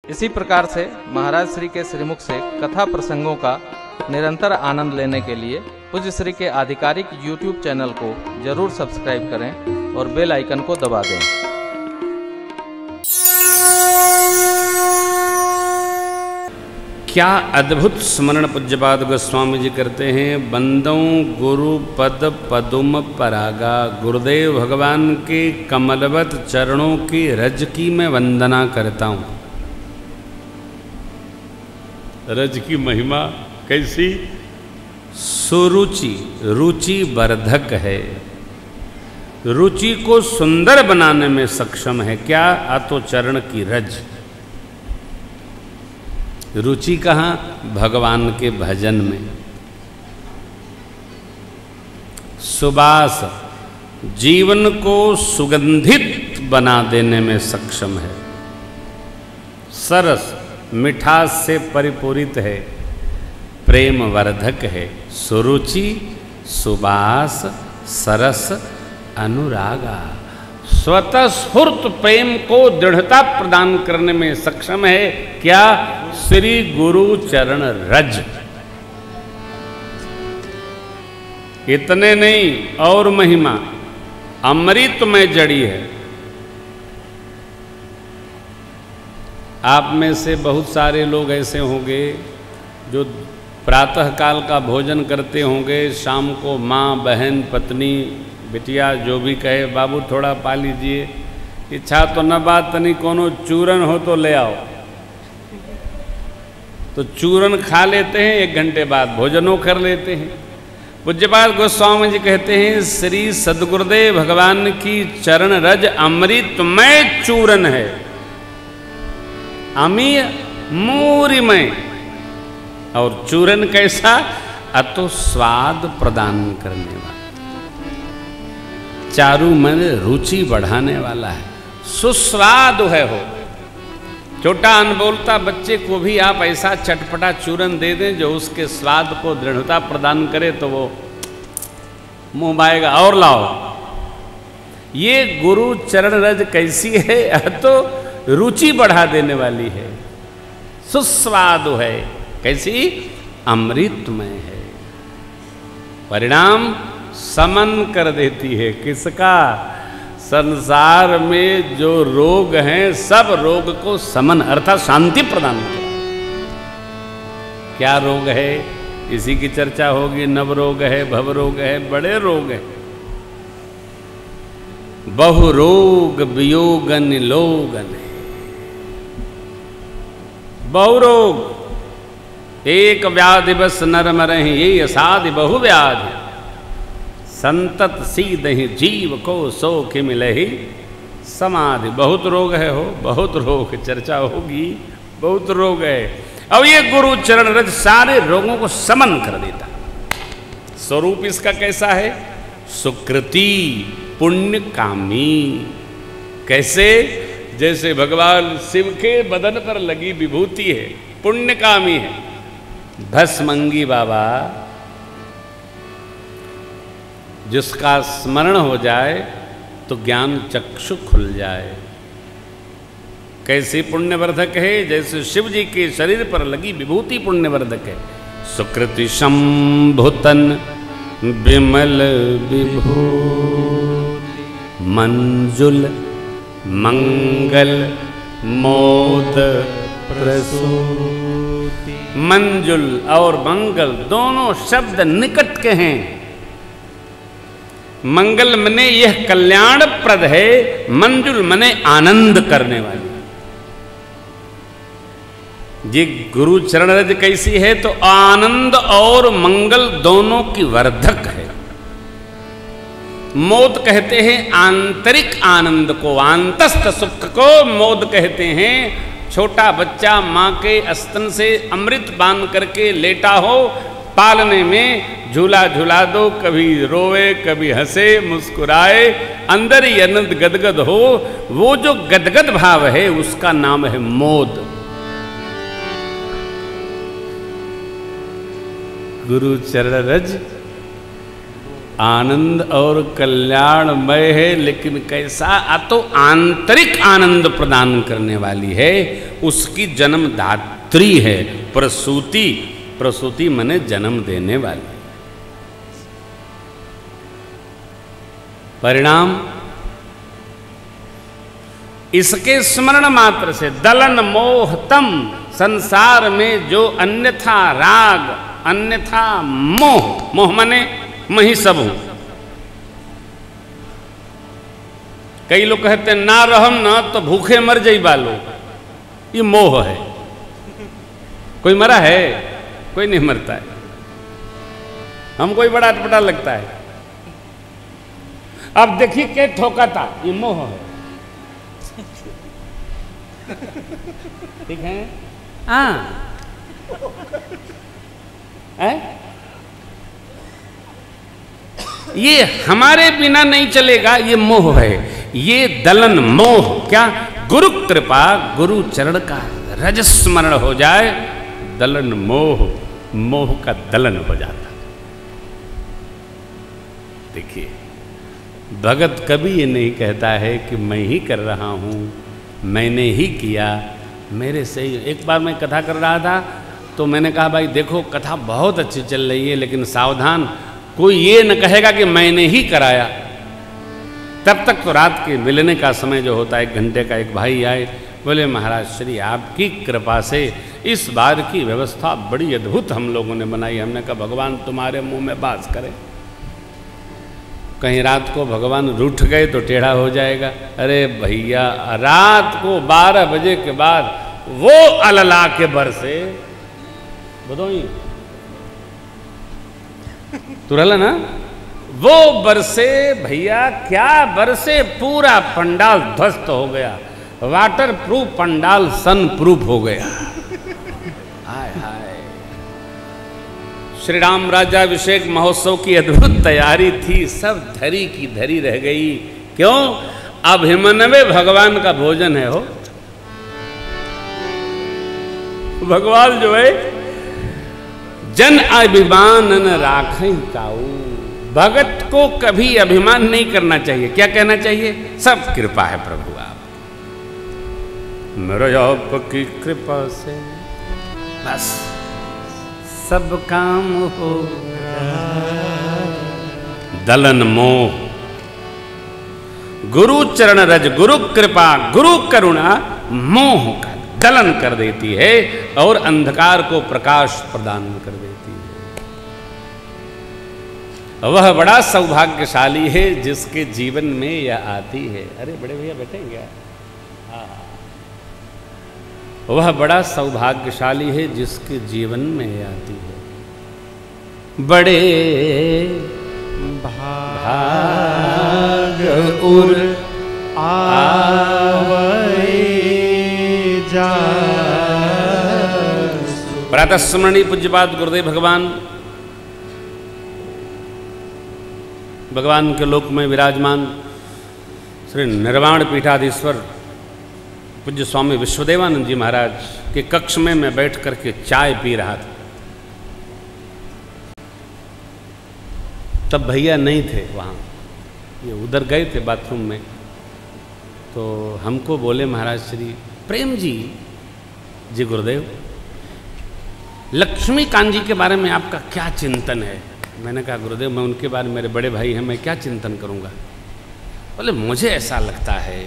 इसी प्रकार से महाराज श्री के श्रीमुख से कथा प्रसंगों का निरंतर आनंद लेने के लिए पूज्य श्री के आधिकारिक YouTube चैनल को जरूर सब्सक्राइब करें और बेल आइकन को दबा दें। क्या अद्भुत स्मरण पूज्यपाद गोस्वामी जी करते हैं। बंदों गुरु पद पदुम परागा, गुरुदेव भगवान के कमलवत चरणों की रज की मैं वंदना करता हूँ। रज की महिमा कैसी? सुरुचि, रुचि वर्धक है, रुचि को सुंदर बनाने में सक्षम है। क्या? आतो चरण की रज। रुचि कहाँ? भगवान के भजन में। सुबास, जीवन को सुगंधित बना देने में सक्षम है। सरस, मिठास से परिपूरित है, प्रेम वर्धक है। सुरुचि, सुबास, सरस, अनुरागा, स्वतः स्फूर्त प्रेम को दृढ़ता प्रदान करने में सक्षम है। क्या? श्री गुरु चरण रज। इतने नहीं, और महिमा अमृत में जड़ी है। आप में से बहुत सारे लोग ऐसे होंगे जो प्रातः काल का भोजन करते होंगे, शाम को माँ, बहन, पत्नी, बिटिया जो भी कहे, बाबू थोड़ा पा लीजिए, इच्छा तो न बात तनी कोनो चूरन हो तो ले आओ, तो चूरन खा लेते हैं। 1 घंटे बाद भोजनों कर लेते हैं। पूज्यपाद गोस्वामी जी कहते हैं, श्री सद्गुरुदेव भगवान की चरण रज अमृतमय चूरन है। अमीय मूरिमय। और चूरन कैसा? अतो स्वाद प्रदान करने वाला, चारु मन रुचि बढ़ाने वाला है, सुस्वाद है हो। छोटा अनबोलता बच्चे को भी आप ऐसा चटपटा चूरन दे दें जो उसके स्वाद को दृढ़ता प्रदान करे तो वो मुंह बाएगा और लाओ। ये गुरु चरण रज कैसी है? तो रुचि बढ़ा देने वाली है, सुस्वाद है। कैसी? अमृतमय है। परिणाम समन कर देती है। किसका? संसार में जो रोग हैं सब रोग को समन अर्थात शांति प्रदान कर। क्या रोग है? इसी की चर्चा होगी। नव रोग है, भव रोग है, बड़े रोग है। बहु रोग वियोगन लोगन, बहु रोग एक व्याधि बस नर मरहि, ये असाधि बहु व्याधि, संतत सीधहि जीव को सोख मिलहि समाधि। बहुत रोग है हो, बहुत रोग, चर्चा होगी, बहुत रोग है। अब ये गुरु चरण रज सारे रोगों को समन कर देता। स्वरूप इसका कैसा है? सुकृति, पुण्य कामी। कैसे? जैसे भगवान शिव के बदन पर लगी विभूति है, पुण्य कामी है। भस्मंगी बाबा, जिसका स्मरण हो जाए तो ज्ञान चक्षु खुल जाए। कैसी पुण्यवर्धक है? जैसे शिव जी के शरीर पर लगी विभूति पुण्यवर्धक है। सुकृति शंभुतन विमल विभूति, मंजुल मंगल मोद प्रसूति। मंजुल और मंगल दोनों शब्द निकट के हैं। मंगल मने यह कल्याण प्रद है, मंजुल मने आनंद करने वाली। ये गुरु चरण रज कैसी है? तो आनंद और मंगल दोनों की वर्धक है। मोद कहते हैं आंतरिक आनंद को, आंतस्थ सुख को मोद कहते हैं। छोटा बच्चा माँ के स्तन से अमृत बांध करके लेटा हो, पालने में झूला झूला दो, कभी रोवे कभी हंसे मुस्कुराए, अंदर ही आनंद गदगद हो, वो जो गदगद भाव है उसका नाम है मोद। गुरु चरण रज आनंद और कल्याणमय है, लेकिन कैसा? तो आंतरिक आनंद प्रदान करने वाली है। उसकी जन्मदात्री है। प्रसूति, प्रसूति माने जन्म देने वाली। परिणाम, इसके स्मरण मात्र से दलन मोह तम, संसार में जो अन्यथा राग, अन्यथा मोह, मोह माने मैं ही सब हूं। कई लोग कहते हैं ना रहम ना तो भूखे मर जाई बालो, ये मोह है। कोई मरा है? कोई नहीं मरता है। हमको ही बड़ा अटपटा लगता है। अब देखिए के ठोका था, ये मोह है। ठीक है? हाँ, ये हमारे बिना नहीं चलेगा, ये मोह है। ये दलन मोह, क्या? गुरु कृपा, गुरु चरण का रज स्मरण हो जाए, दलन मोह, मोह का दलन हो जाता। देखिए, भगत कभी ये नहीं कहता है कि मैं ही कर रहा हूं, मैंने ही किया, मेरे से ही। एक बार मैं कथा कर रहा था तो मैंने कहा भाई देखो कथा बहुत अच्छी चल रही है, लेकिन सावधान, कोई ये न कहेगा कि मैंने ही कराया। तब तक तो रात के मिलने का समय जो होता है 1 घंटे का, एक भाई आए, बोले महाराज श्री आपकी कृपा से इस बार की व्यवस्था बड़ी अद्भुत हम लोगों ने बनाई। हमने कहा भगवान तुम्हारे मुंह में बास करे, कहीं रात को भगवान रूठ गए तो टेढ़ा हो जाएगा। अरे भैया, रात को 12 बजे के बाद वो अलला के बरसे, बताओ तुरला ना, वो बरसे भैया, क्या बरसे, पूरा पंडाल ध्वस्त हो गया, वाटर प्रूफ पंडाल सन प्रूफ हो गया। हाय हाय, श्री राम राज्याभिषेक महोत्सव की अद्भुत तैयारी थी, सब धरी की धरी रह गई। क्यों? अभिमन्यु भगवान का भोजन है हो। भगवान जो है जन अभिमान न राखें काऊ, भगत को कभी अभिमान नहीं करना चाहिए। क्या कहना चाहिए? सब कृपा है प्रभु आप, मेरे आपकी कृपा से बस सब काम हो। दलन मोह, गुरु चरण रज, गुरु कृपा, गुरु करुणा मोह का दलन कर देती है और अंधकार को प्रकाश प्रदान कर देती है। वह बड़ा सौभाग्यशाली है जिसके जीवन में यह आती है। अरे बड़े भैया बैठेंगे? वह बड़ा सौभाग्यशाली है जिसके जीवन में यह आती है। बड़े भाग उर आवे जा। प्रातः स्मरणीय पूज्यपाद गुरुदेव भगवान के लोक में विराजमान श्री निर्वाण पीठाधीश्वर पूज्य स्वामी विश्वदेवानंद जी महाराज के कक्ष में मैं बैठ करके चाय पी रहा था। तब भैया नहीं थे वहाँ, ये उधर गए थे बाथरूम में। तो हमको बोले महाराज श्री प्रेम जी गुरुदेव, लक्ष्मीकांत जी के बारे में आपका क्या चिंतन है? मैंने कहा गुरुदेव मैं उनके बारे में, मेरे बड़े भाई हैं, मैं क्या चिंतन करूँगा। बोले मुझे ऐसा लगता है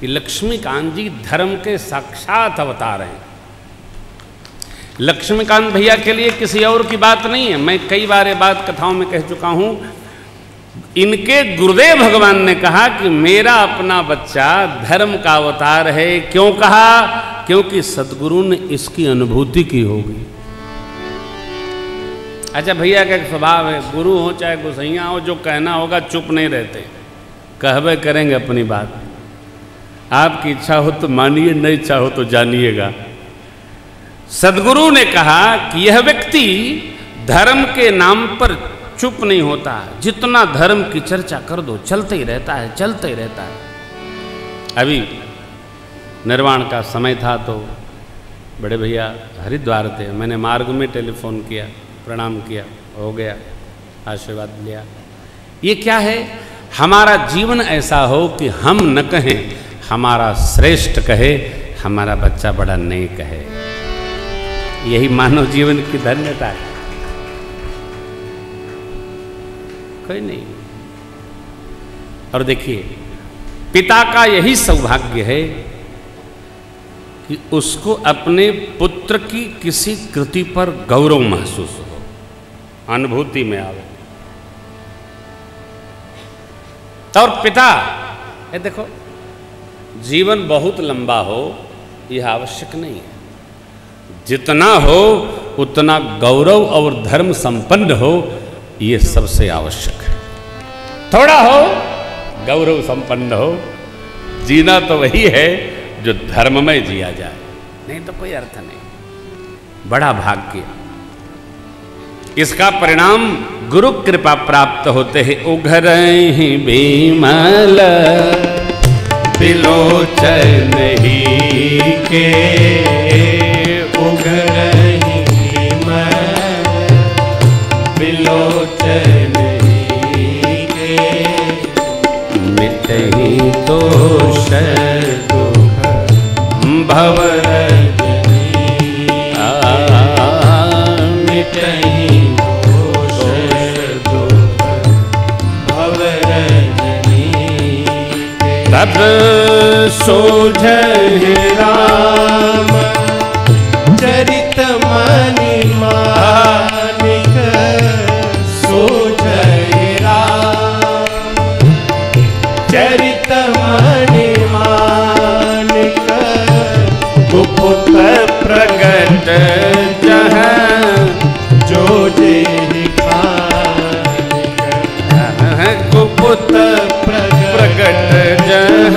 कि लक्ष्मीकांत जी धर्म के साक्षात अवतार हैं। लक्ष्मीकांत भैया के लिए किसी और की बात नहीं है। मैं कई बार ये बात कथाओं में कह चुका हूँ। इनके गुरुदेव भगवान ने कहा कि मेरा अपना बच्चा धर्म का अवतार है। क्यों कहा? क्योंकि सदगुरु ने इसकी अनुभूति की होगी। अच्छा भैया का एक स्वभाव है, गुरु हो चाहे गोसैया हो, जो कहना होगा चुप नहीं रहते, कहवे करेंगे अपनी बात। आपकी इच्छा हो तो मानिए, नहीं इच्छा हो तो जानिएगा। सदगुरु ने कहा कि यह व्यक्ति धर्म के नाम पर चुप नहीं होता, जितना धर्म की चर्चा कर दो चलते ही रहता है, चलते ही रहता है। अभी निर्वाण का समय था तो बड़े भैया हरिद्वार थे, मैंने मार्ग में टेलीफोन किया, प्रणाम किया, हो गया, आशीर्वाद लिया। ये क्या है? हमारा जीवन ऐसा हो कि हम न कहें, हमारा श्रेष्ठ कहे, हमारा बच्चा बड़ा नेक है। यही मानव जीवन की धन्यता है। कोई नहीं। और देखिए, पिता का यही सौभाग्य है कि उसको अपने पुत्र की किसी कृति पर गौरव महसूस हो, अनुभूति में आवे। और पिता, ये देखो, जीवन बहुत लंबा हो यह आवश्यक नहीं है। जितना हो उतना गौरव और धर्म संपन्न हो, यह सबसे आवश्यक है। थोड़ा हो गौरव संपन्न हो, जीना तो वही है जो धर्ममय जिया जाए, नहीं तो कोई अर्थ नहीं। बड़ा भाग्य। इसका परिणाम गुरु कृपा प्राप्त होते हैं। उघरहि बिमल बिलोचन ही के, उघरहि बिमल बिलोचन ही के, मिटहि दोष दुख भवरजनी, मिटहि दोष दुख भवरजनी के। तब सोझहि राम चरित मनि मानिक, सोझहि राम चरित मनि मानिक, गुप्त प्रगट जह जो जेहि खानिक, गुप्त प्रगट जह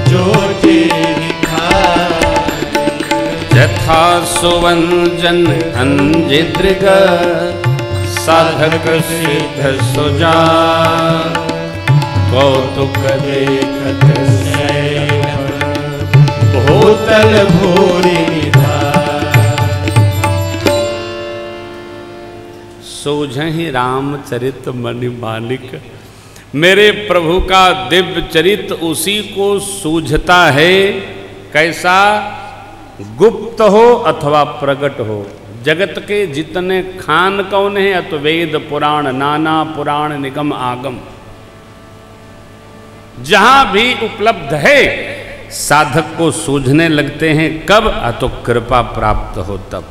जो जेहि खानिक। यथा सुवंजन अंजिद्रिग, साधक सिद्ध सुजा, कौतुक देखत सैन भूतल भूरि निधान। सोझहि रामचरित मनि मानिक। मेरे प्रभु का दिव्य चरित उसी को सूझता है। कैसा? गुप्त हो अथवा प्रकट हो। जगत के जितने खान कौन है, अत वेद पुराण नाना पुराण निगम आगम, जहां भी उपलब्ध है साधक को सूझने लगते हैं। कब? अतो कृपा प्राप्त हो तब।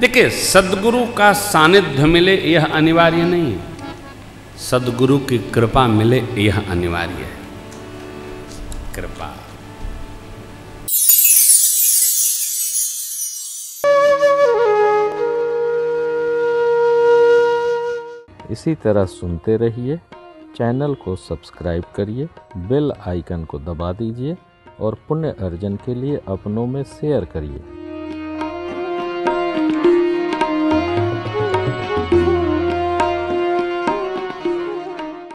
देखिए, सद्गुरु का सानिध्य मिले यह अनिवार्य नहीं है, सद्गुरु की कृपा मिले यह अनिवार्य है। कृपा। इसी तरह सुनते रहिए। चैनल को सब्सक्राइब करिए, बेल आइकन को दबा दीजिए और पुण्य अर्जन के लिए अपनों में शेयर करिए।